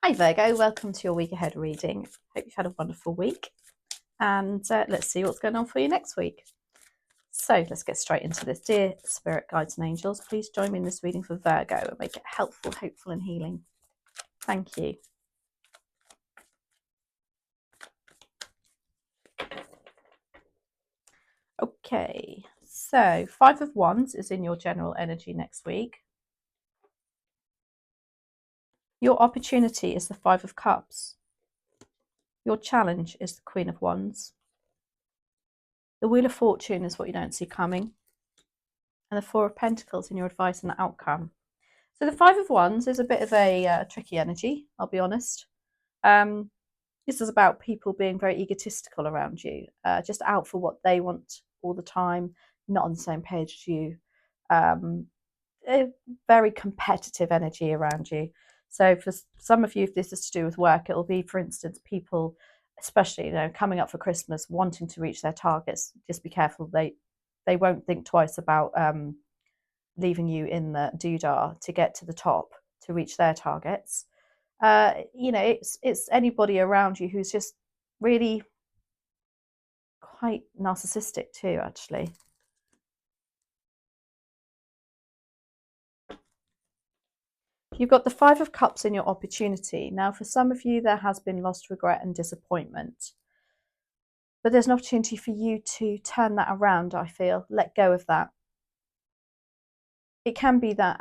Hi Virgo, welcome to your week ahead reading. Hope you've had a wonderful week, and let's see what's going on for you next week. So let's get straight into this. Dear spirit guides and angels, please join me in this reading for Virgo and make it helpful, hopeful and healing. Thank you. Okay, so 5 of Wands is in your general energy next week. Your opportunity is the 5 of Cups. Your challenge is the Queen of Wands. The Wheel of Fortune is what you don't see coming. And the 4 of Pentacles in your advice and outcome. So the 5 of Wands is a bit of a tricky energy, I'll be honest. This is about people being very egotistical around you, just out for what they want all the time, not on the same page as you. A very competitive energy around you. So for some of you, if this is to do with work, it'll be, for instance, people, especially coming up for Christmas, wanting to reach their targets. Just be careful; they won't think twice about leaving you in the doodah to get to the top to reach their targets. It's anybody around you who's just really quite narcissistic too, actually. You've got the 5 of Cups in your opportunity. Now, for some of you, there has been lost regret and disappointment. But there's an opportunity for you to turn that around, I feel. Let go of that. It can be that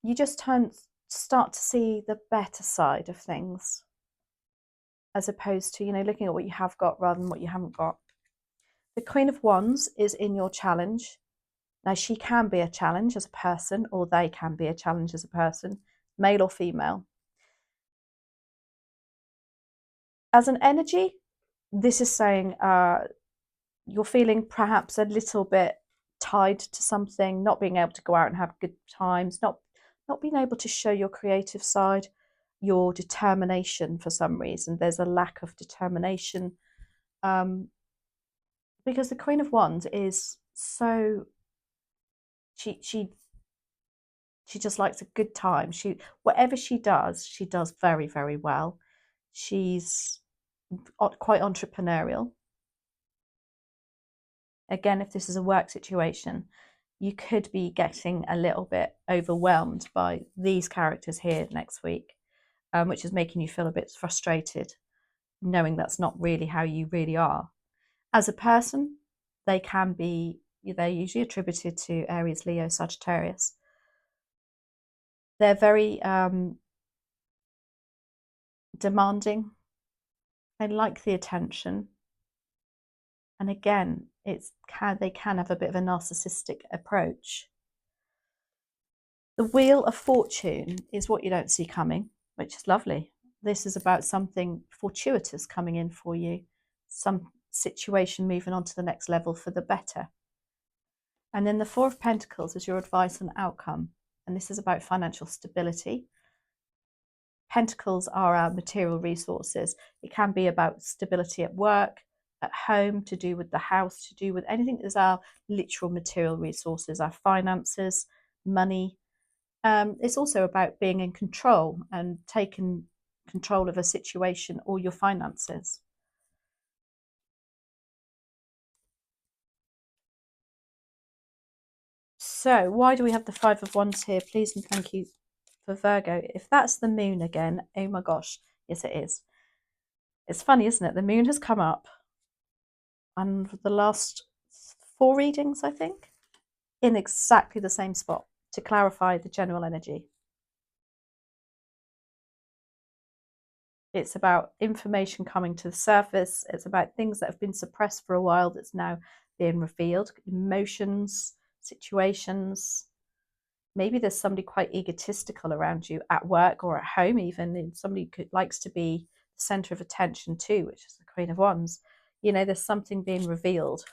you just start to see the better side of things, as opposed to, looking at what you have got rather than what you haven't got. The Queen of Wands is in your challenge. Now, she can be a challenge as a person, or they can be a challenge as a person, male or female. As an energy, this is saying you're feeling perhaps a little bit tied to something, not being able to go out and have good times, not being able to show your creative side, your determination for some reason. There's a lack of determination because the Queen of Wands is so she just likes a good time. Whatever she does very, very well. She's quite entrepreneurial. Again, if this is a work situation, you could be getting a little bit overwhelmed by these characters here next week, which is making you feel a bit frustrated, knowing that's not really how you really are. As a person, they're usually attributed to Aries, Leo, Sagittarius. They're very demanding. They like the attention. And again, they can have a bit of a narcissistic approach. The Wheel of Fortune is what you don't see coming, which is lovely. This is about something fortuitous coming in for you, some situation moving on to the next level for the better. And then the 4 of Pentacles is your advice and outcome. And this is about financial stability. Pentacles are our material resources. It can be about stability at work, at home, to do with the house, to do with anything that is our literal material resources, our finances, money. It's also about being in control and taking control of a situation or your finances. So why do we have the 5 of Wands here? Please and thank you for Virgo. If that's the moon again, oh my gosh, yes it is. It's funny, isn't it? The moon has come up and the last 4 readings, I think, in exactly the same spot to clarify the general energy. It's about information coming to the surface. It's about things that have been suppressed for a while that's now being revealed, emotions, situations. Maybe there's somebody quite egotistical around you at work or at home even, and somebody who likes to be the centre of attention too, which is the Queen of Wands. There's something being revealed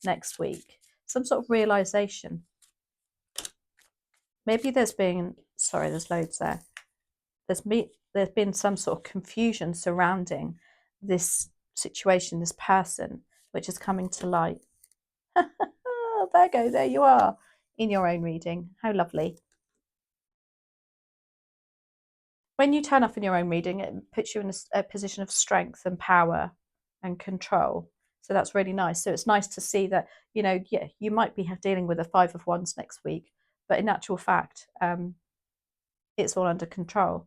next week, some sort of realisation. Maybe there's loads there. There's been some sort of confusion surrounding this situation, this person, which is coming to light. Virgo, there you are in your own reading. How lovely. when you turn up in your own reading, it puts you in a position of strength and power and control. So that's really nice. So it's nice to see that, yeah, you might be dealing with a 5 of Wands next week, but in actual fact, it's all under control.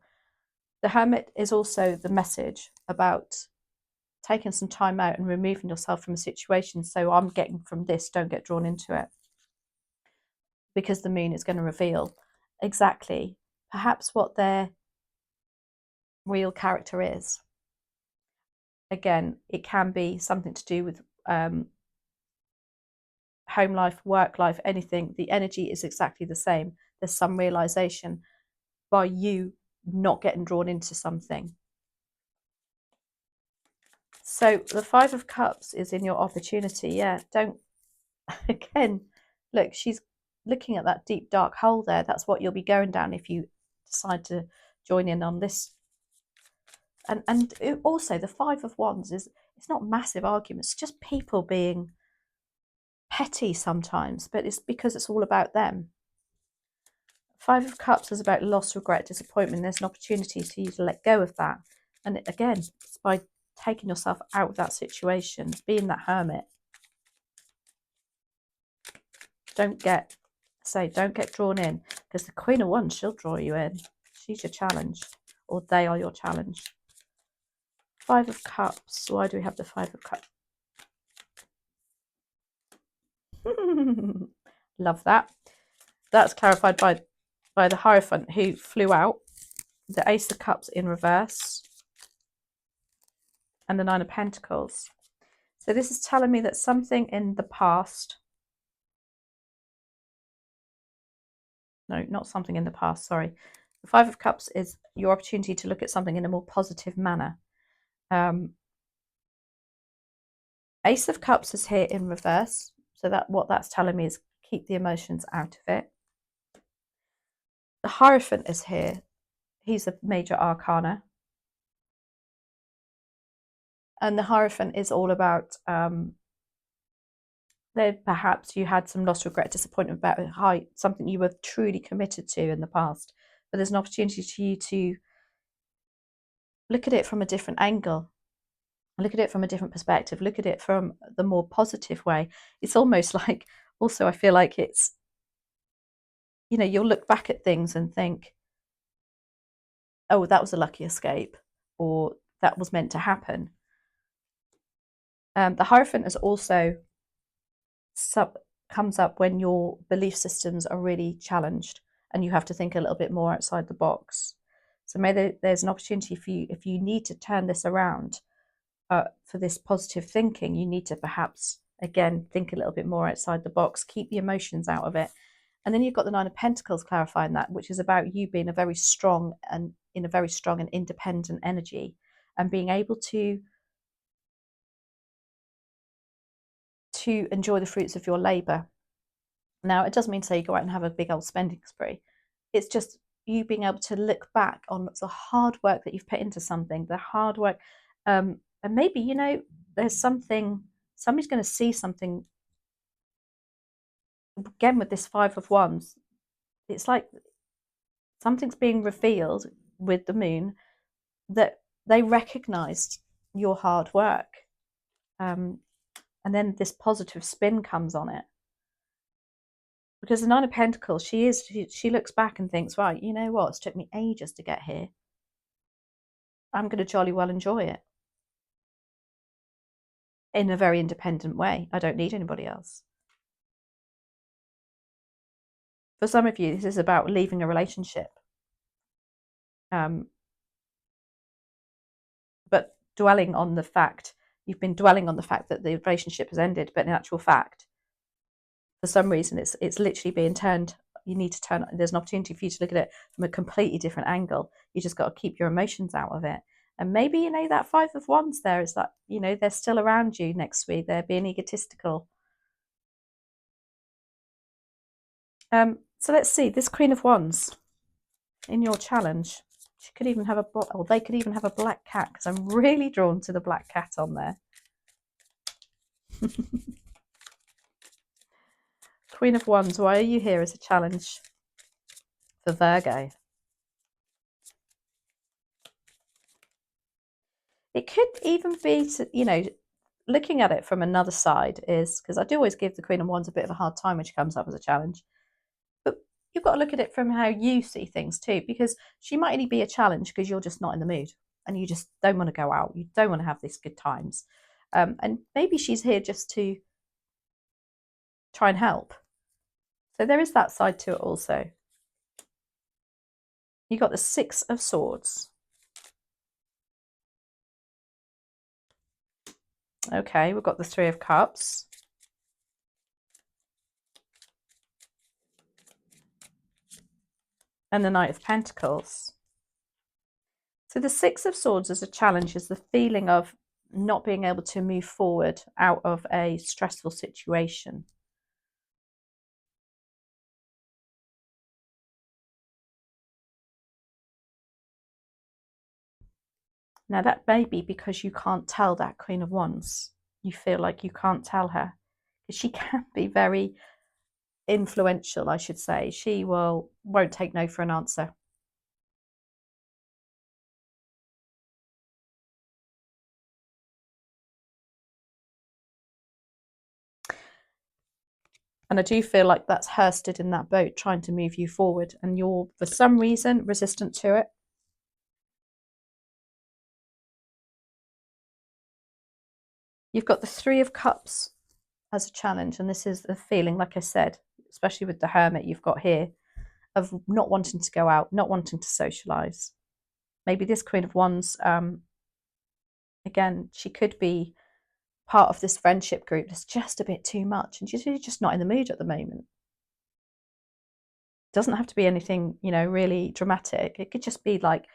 The Hermit is also the message about taking some time out and removing yourself from a situation. So I'm getting from this, don't get drawn into it. Because the moon is going to reveal exactly perhaps what their real character is. Again, it can be something to do with home life, work life, anything. The energy is exactly the same. There's some realization by you not getting drawn into something. So the 5 of Cups is in your opportunity. Yeah, don't, again, look, she's looking at that deep dark hole there. That's what you'll be going down if you decide to join in on this. And also the 5 of Wands it's not massive arguments, it's just people being petty sometimes, but it's because it's all about them. 5 of Cups is about loss, regret, disappointment. There's an opportunity for you to let go of that. And again, it's by taking yourself out of that situation, being that hermit. Don't get drawn in, because the Queen of Wands, she'll draw you in. She's your challenge, or they are your challenge. 5 of Cups. Why do we have the 5 of Cups? Love that. That's clarified by the Hierophant who flew out, the Ace of Cups in reverse, and the 9 of Pentacles. So this is telling me that something in the past, no, not something in the past, sorry. The 5 of Cups is your opportunity to look at something in a more positive manner. Ace of Cups is here in reverse. So that what that's telling me is keep the emotions out of it. The Hierophant is here. He's a major arcana. And the Hierophant is all about perhaps you had some loss, regret, disappointment about something you were truly committed to in the past. But there's an opportunity for you to look at it from a different angle. Look at it from a different perspective. Look at it from the more positive way. It's almost like, also I feel like it's, you'll look back at things and think, oh, that was a lucky escape, or that was meant to happen. The Hierophant is also comes up when your belief systems are really challenged and you have to think a little bit more outside the box. So maybe there's an opportunity for you, if you need to turn this around for this positive thinking, you need to perhaps, again, think a little bit more outside the box, keep the emotions out of it. And then you've got the 9 of Pentacles clarifying that, which is about you being in a very strong and independent energy and being able to enjoy the fruits of your labor. Now, it doesn't mean to say you go out and have a big old spending spree. It's just you being able to look back on the hard work that you've put into something, the hard work. And maybe, there's somebody's going to see something. Again, with this 5 of Wands, it's like something's being revealed with the moon that they recognized your hard work. And then this positive spin comes on it. Because the 9 of Pentacles, she looks back and thinks, right, you know what? It's took me ages to get here. I'm going to jolly well enjoy it. In a very independent way. I don't need anybody else. For some of you, this is about leaving a relationship. But dwelling on the fact, you've been dwelling on the fact that the relationship has ended, but in actual fact, for some reason, it's literally being turned. You need to turn. There's an opportunity for you to look at it from a completely different angle. You just got to keep your emotions out of it. And maybe, that 5 of Wands there is that, they're still around you next week. They're being egotistical. So let's see, this Queen of Wands in your challenge. She could even have they could even have a black cat, because I'm really drawn to the black cat on there. Queen of Wands, why are you here as a challenge for Virgo? It could even be, you know, looking at it from another side is, because I do always give the Queen of Wands a bit of a hard time when she comes up as a challenge, but you've got to look at it from how you see things too, because she might only be a challenge because you're just not in the mood and you just don't want to go out. You don't want to have these good times. And maybe she's here just to try and help. So there is that side to it also. You got the Six of Swords. Okay, we've got the Three of Cups. And the Knight of Pentacles. So the Six of Swords as a challenge is the feeling of not being able to move forward out of a stressful situation. Now that may be because you can't tell that Queen of Wands. You feel like you can't tell her. She can be very influential, I should say. She won't take no for an answer. And I do feel like that's her stood in that boat trying to move you forward, and you're, for some reason, resistant to it. You've got the Three of Cups as a challenge, and this is the feeling, like I said, especially with the Hermit you've got here, of not wanting to go out, not wanting to socialise. Maybe this Queen of Wands, again, she could be part of this friendship group that's just a bit too much, and she's just not in the mood at the moment. Doesn't have to be anything, you know, really dramatic. It could just be like,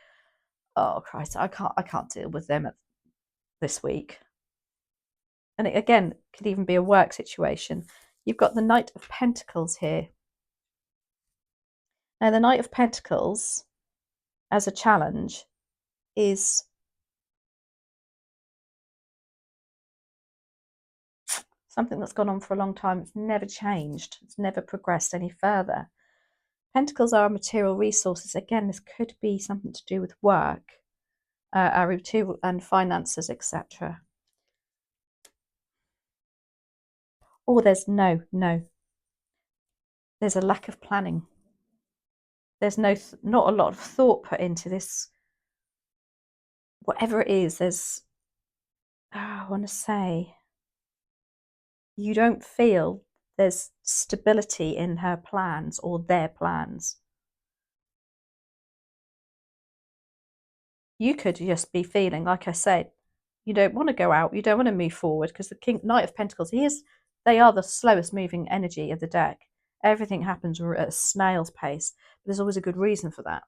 oh Christ, I can't deal with them this week. And it, again, could even be a work situation. You've got the Knight of Pentacles here. Now, the Knight of Pentacles as a challenge is something that's gone on for a long time. It's never changed. It's never progressed any further. Pentacles are material resources. Again, this could be something to do with work, our material and finances, etc. Or there's no. There's a lack of planning. There's not a lot of thought put into this. Whatever it is, there's, I want to say, you don't feel there's stability in her plans or their plans. You could just be feeling, like I said, you don't want to go out, you don't want to move forward, because the Knight of Pentacles, they are the slowest moving energy of the deck. Everything happens at a snail's pace. But there's always a good reason for that.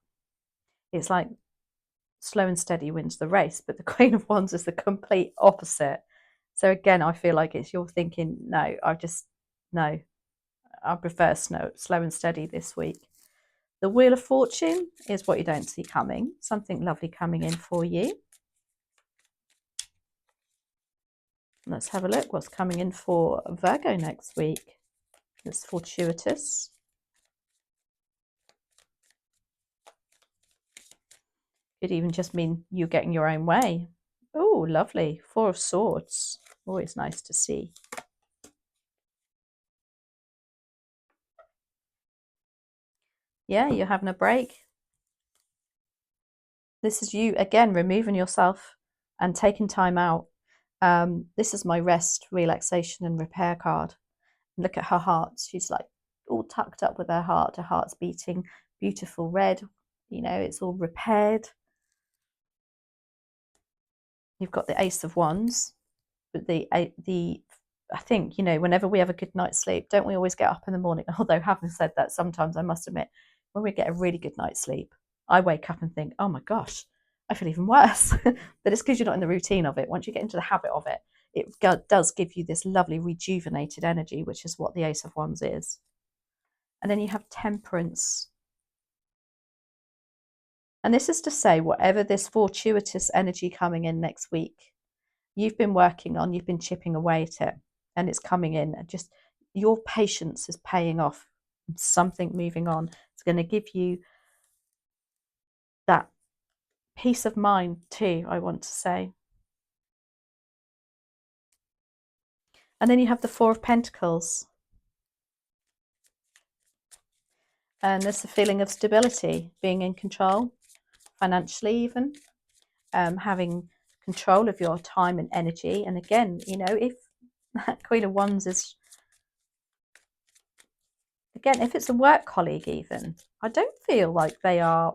It's like slow and steady wins the race, but the Queen of Wands is the complete opposite. So again, I feel like it's you're thinking, no, I prefer slow and steady this week. The Wheel of Fortune is what you don't see coming. Something lovely coming in for you. Let's have a look what's coming in for Virgo next week. It's fortuitous. Could even just mean you getting your own way. Oh, lovely. Four of Swords. Always nice to see. Yeah, you're having a break. This is you, again, removing yourself and taking time out. This is my rest, relaxation and repair card. Look at her heart. She's like all tucked up with her heart. Her heart's beating beautiful red. You know, it's all repaired. You've got the Ace of Wands. But I think, you know, whenever we have a good night's sleep, don't we always get up in the morning? Although having said that, sometimes I must admit, when we get a really good night's sleep, I wake up and think, oh my gosh, I feel even worse. But it's because you're not in the routine of it. Once you get into the habit of it, it does give you this lovely rejuvenated energy, which is what the Ace of Wands is. And then you have Temperance. And this is to say, whatever this fortuitous energy coming in next week, you've been working on, you've been chipping away at it, and it's coming in. Just your patience is paying off. Something moving on. It's going to give you that peace of mind too, I want to say. And then you have the Four of Pentacles. And there's a feeling of stability, being in control, financially even, having control of your time and energy. And again, you know, if that Queen of Wands is, again, if it's a work colleague even, I don't feel like they are,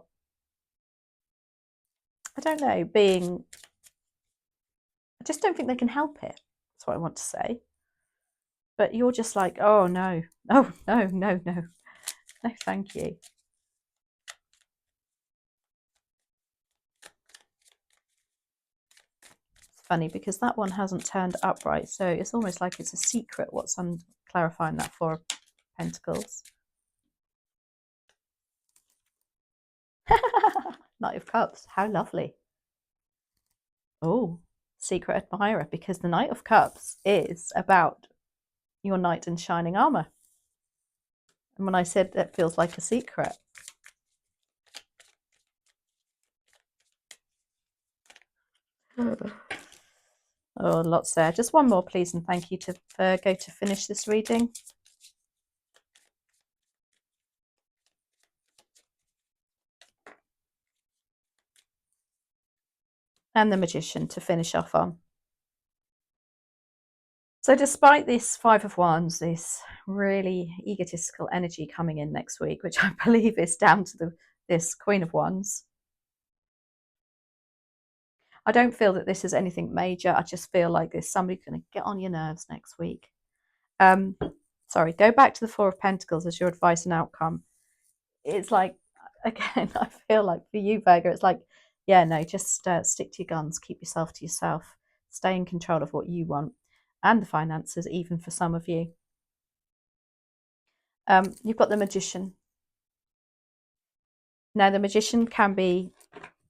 I don't know, being, I just don't think they can help it. That's what I want to say. But you're just like, oh no, oh no, no, no, no, thank you. It's funny because that one hasn't turned upright, so it's almost like it's a secret what's on clarifying that Four of Pentacles. Knight of Cups, how lovely. Oh, secret admirer, because the Knight of Cups is about your knight in shining armor. And when I said it feels like a secret, oh, lots there. Just one more, please, and thank you to Virgo to finish this reading. And the Magician to finish off on. So despite this Five of Wands, this really egotistical energy coming in next week, which I believe is down to this Queen of Wands, I don't feel that this is anything major. I just feel like there's somebody going to get on your nerves next week. Sorry, go back to the Four of Pentacles as your advice and outcome. It's like, again, I feel like for you, Virgo, it's like, yeah, no, just stick to your guns, keep yourself to yourself, stay in control of what you want, and the finances, even for some of you. You've got the Magician. Now, the Magician can be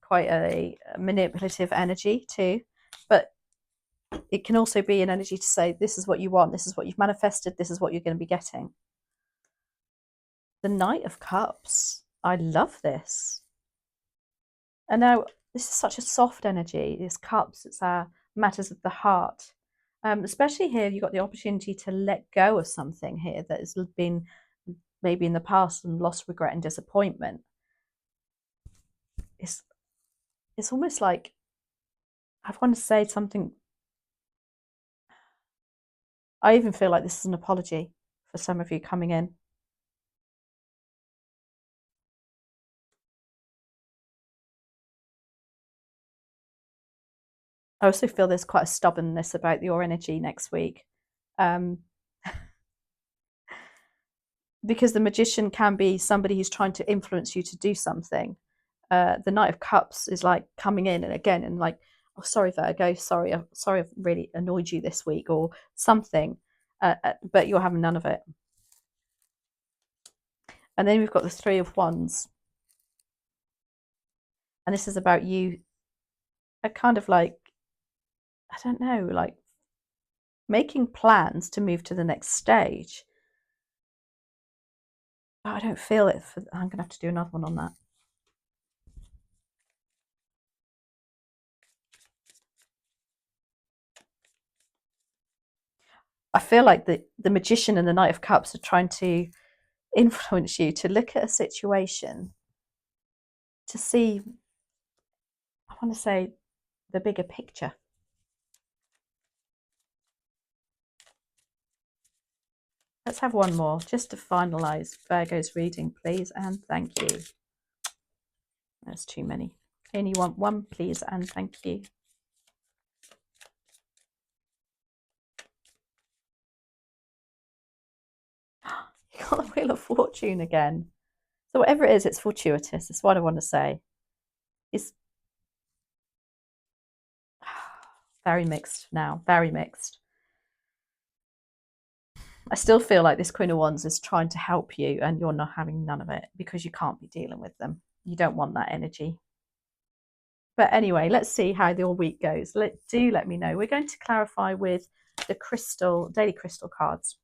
quite a manipulative energy too, but it can also be an energy to say, this is what you want, this is what you've manifested, this is what you're going to be getting. The Knight of Cups. I love this. And now, this is such a soft energy. This cups, it's matters of the heart. Especially here, you've got the opportunity to let go of something here that has been maybe in the past and lost, regret and disappointment. It's almost like, I want to say something. I even feel like this is an apology for some of you coming in. I also feel there's quite a stubbornness about your energy next week. Because the Magician can be somebody who's trying to influence you to do something. The Knight of Cups is like coming in and again and like, oh, sorry, Virgo, sorry, I've really annoyed you this week or something, but you're having none of it. And then we've got the Three of Wands. And this is about you, kind of like, I don't know, like making plans to move to the next stage. But I don't feel it. I'm going to have to do another one on that. I feel like the Magician and the Knight of Cups are trying to influence you to look at a situation to see, I want to say, the bigger picture. Let's have one more just to finalise Virgo's reading, please, and thank you. That's too many. Only want one, please, and thank you. You got the Wheel of Fortune again. So whatever it is, it's fortuitous. That's what I want to say. It's very mixed now, very mixed. I still feel like this Queen of Wands is trying to help you and you're not having none of it because you can't be dealing with them. You don't want that energy. But anyway, let's see how the week goes. Do let me know. We're going to clarify with the daily crystal cards,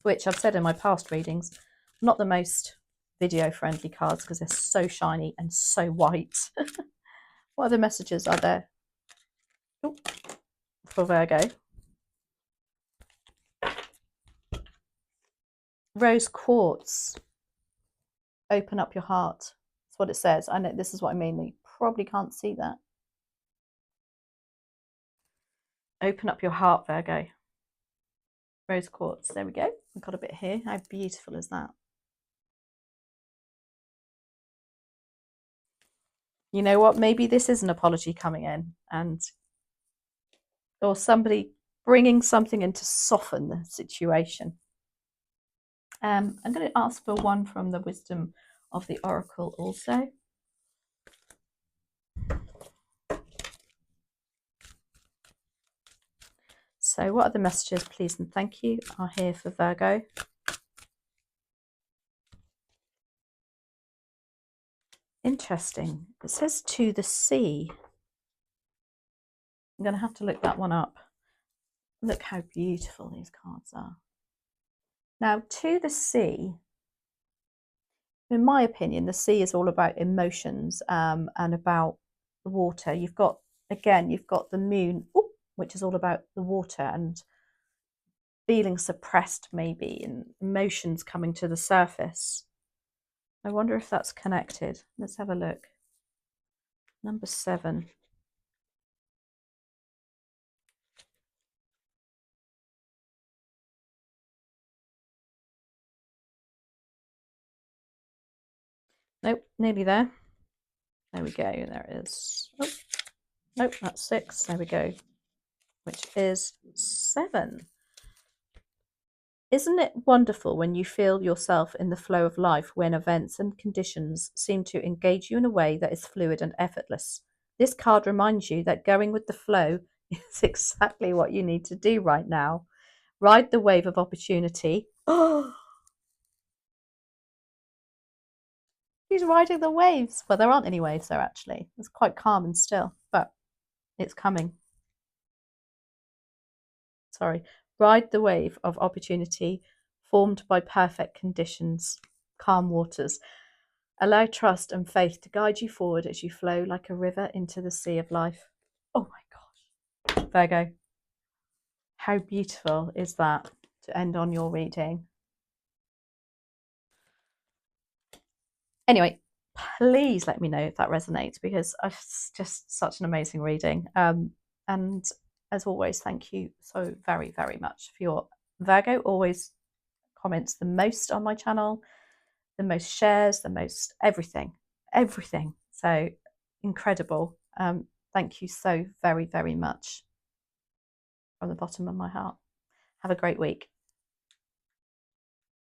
which I've said in my past readings, not the most video friendly cards because they're so shiny and so white. What other messages are there? Ooh, for Virgo? Rose quartz. Open up your heart. That's what it says. I know this is what I mean. You probably can't see that. Open up your heart, Virgo. Rose quartz. There we go. We've got a bit here. How beautiful is that? You know what? Maybe this is an apology coming in, or somebody bringing something in to soften the situation. I'm going to ask for one from the wisdom of the oracle also. So what are the messages, please and thank you, are here for Virgo? Interesting. It says to the sea. I'm going to have to look that one up. Look how beautiful these cards are. Now, to the sea, in my opinion, the sea is all about emotions and about the water. You've got the moon, which is all about the water and feeling suppressed maybe, and emotions coming to the surface. I wonder if that's connected. Let's have a look. Number 7. Nope, nearly there. There we go, there it is. Oh, nope, that's 6. There we go. Which is 7. Isn't it wonderful when you feel yourself in the flow of life, when events and conditions seem to engage you in a way that is fluid and effortless? This card reminds you that going with the flow is exactly what you need to do right now. Ride the wave of opportunity. Oh, she's riding the waves. Well, there aren't any waves there, actually. It's quite calm and still, but it's coming. Sorry. Ride the wave of opportunity formed by perfect conditions, calm waters. Allow trust and faith to guide you forward as you flow like a river into the sea of life. Oh my gosh. Virgo, how beautiful is that to end on your reading? Anyway, please let me know if that resonates, because it's just such an amazing reading. And as always, thank you so very, very much for your Virgo always comments the most on my channel, the most shares, the most everything. So incredible. Thank you so very, very much from the bottom of my heart. Have a great week.